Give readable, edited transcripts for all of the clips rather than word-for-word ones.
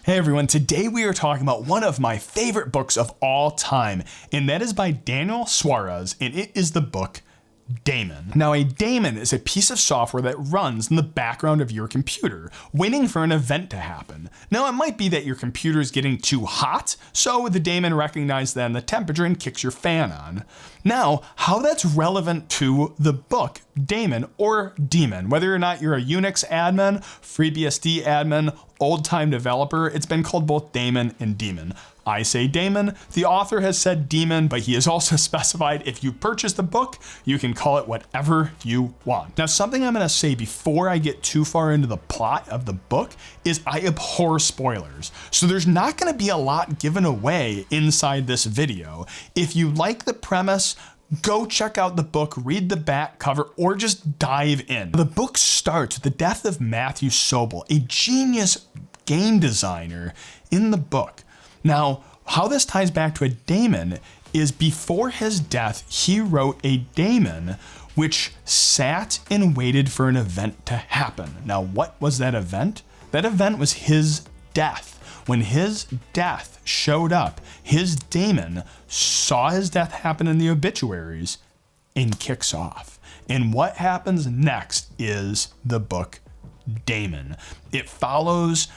Hey everyone, today we are talking about one of my favorite books of all time, and that is by Daniel Suarez, and it is the book Daemon. Now, a daemon is a piece of software that runs in the background of your computer, waiting for an event to happen. Now, it might be that your computer is getting too hot, so the daemon recognizes then the temperature and kicks your fan on. Now, how that's relevant to the book Daemon or Daemon, whether or not you're a Unix admin, FreeBSD admin, old-time developer, it's been called both Daemon and Daemon. I say Daemon, the author has said Daemon, but he has also specified if you purchase the book, you can call it whatever you want. Now, something I'm gonna say before I get too far into the plot of the book is I abhor spoilers. So there's not gonna be a lot given away inside this video. If you like the premise, go check out the book, read the back cover, or just dive in. The book starts with the death of Matthew Sobel, a genius game designer in the book. Now, how this ties back to a daemon is before his death, he wrote a daemon which sat and waited for an event to happen. Now, what was that event? That event was his death. When his death showed up, his daemon saw his death happen in the obituaries and kicks off. And what happens next is the book Daemon. It follows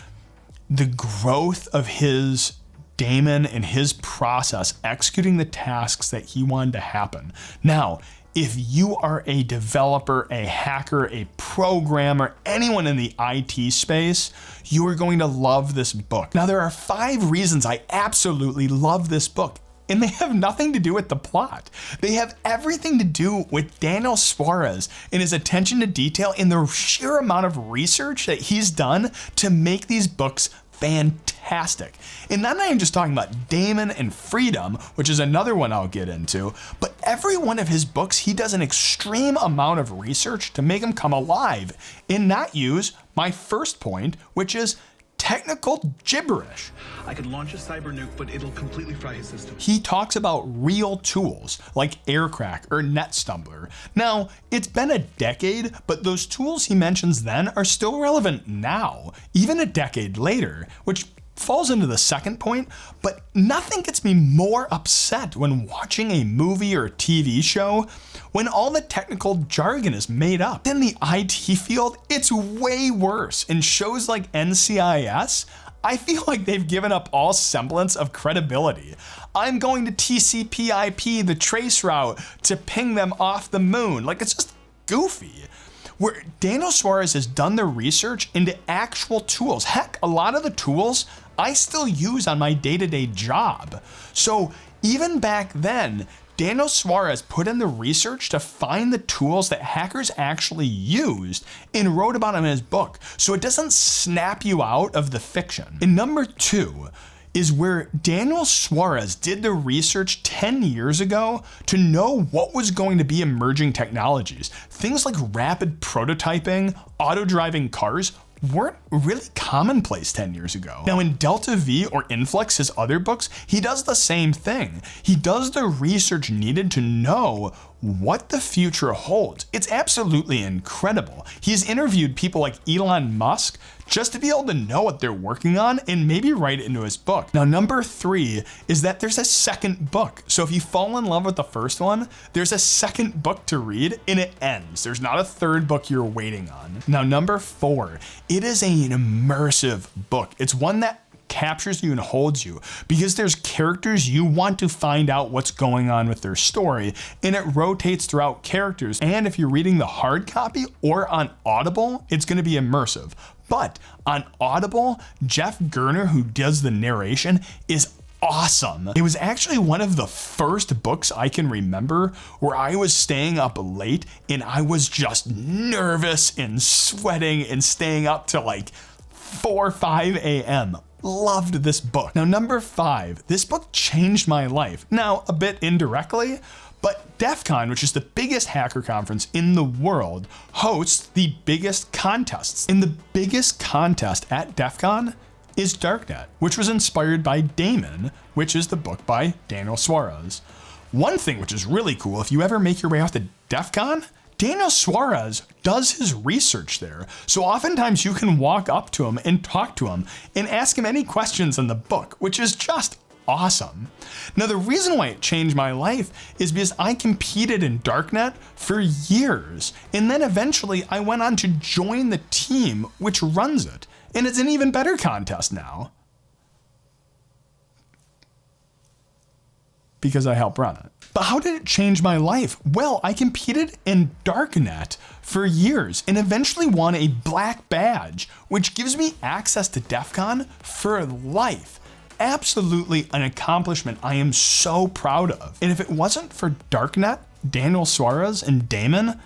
the growth of his daemon and his process executing the tasks that he wanted to happen. Now, if you are a developer, a hacker, a programmer, anyone in the IT space, you are going to love this book. Now, there are 5 reasons I absolutely love this book, and they have nothing to do with the plot. They have everything to do with Daniel Suarez and his attention to detail and the sheer amount of research that he's done to make these books fantastic. And not even just talking about Daemon and Freedom, which is another one I'll get into, but every one of his books, he does an extreme amount of research to make them come alive and not use my first point, which is technical gibberish. I could launch a cyber nuke, but it'll completely fry his system. He talks about real tools like Aircrack or NetStumbler. Now, it's been a decade, but those tools he mentions then are still relevant now, even a decade later, which falls into the second point, but nothing gets me more upset when watching a movie or a TV show when all the technical jargon is made up. In the IT field, it's way worse. In shows like NCIS, I feel like they've given up all semblance of credibility. I'm going to TCP/IP, the trace route, to ping them off the moon. Like, it's just goofy. Where Daniel Suarez has done the research into actual tools. Heck, a lot of the tools I still use on my day-to-day job. So even back then, Daniel Suarez put in the research to find the tools that hackers actually used and wrote about them in his book, so it doesn't snap you out of the fiction. And number 2 is where Daniel Suarez did the research 10 years ago to know what was going to be emerging technologies. Things like rapid prototyping, auto-driving cars weren't really commonplace 10 years ago. Now, in Delta V or Influx, his other books, he does the same thing. He does the research needed to know what the future holds. It's absolutely incredible. He's interviewed people like Elon Musk just to be able to know what they're working on and maybe write it into his book. Now, number 3 is that there's a second book. So if you fall in love with the first one, there's a second book to read and it ends. There's not a third book you're waiting on. Now, number 4, it is an immersive book. It's one that captures you and holds you because there's characters you want to find out what's going on with their story, and it rotates throughout characters. And if you're reading the hard copy or on Audible, it's going to be immersive. But on Audible, Jeff Gerner, who does the narration, is awesome. It was actually one of the first books I can remember where I was staying up late and I was just nervous and sweating and staying up till like 4 or 5 a.m. Loved this book. Now, number 5, this book changed my life. Now, a bit indirectly, but DEF CON, which is the biggest hacker conference in the world, hosts the biggest contests. And the biggest contest at DEF CON is DarkNet, which was inspired by Daemon, which is the book by Daniel Suarez. One thing which is really cool, if you ever make your way out to DEF CON, Daniel Suarez does his research there, so oftentimes you can walk up to him and talk to him and ask him any questions in the book, which is just awesome. Now, the reason why it changed my life is because I competed in DarkNet for years, and then eventually I went on to join the team which runs it, and it's an even better contest now because I help run it. But how did it change my life? Well, I competed in DarkNet for years and eventually won a black badge, which gives me access to DEF CON for life. Absolutely an accomplishment I am so proud of. And if it wasn't for DarkNet, Daniel Suarez, and Daemon,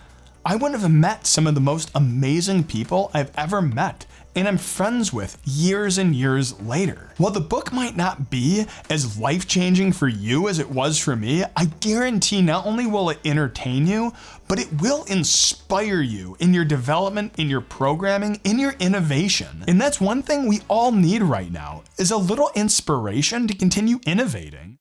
I wouldn't have met some of the most amazing people I've ever met and I'm friends with years and years later. While the book might not be as life-changing for you as it was for me, I guarantee not only will it entertain you, but it will inspire you in your development, in your programming, in your innovation. And that's one thing we all need right now, is a little inspiration to continue innovating.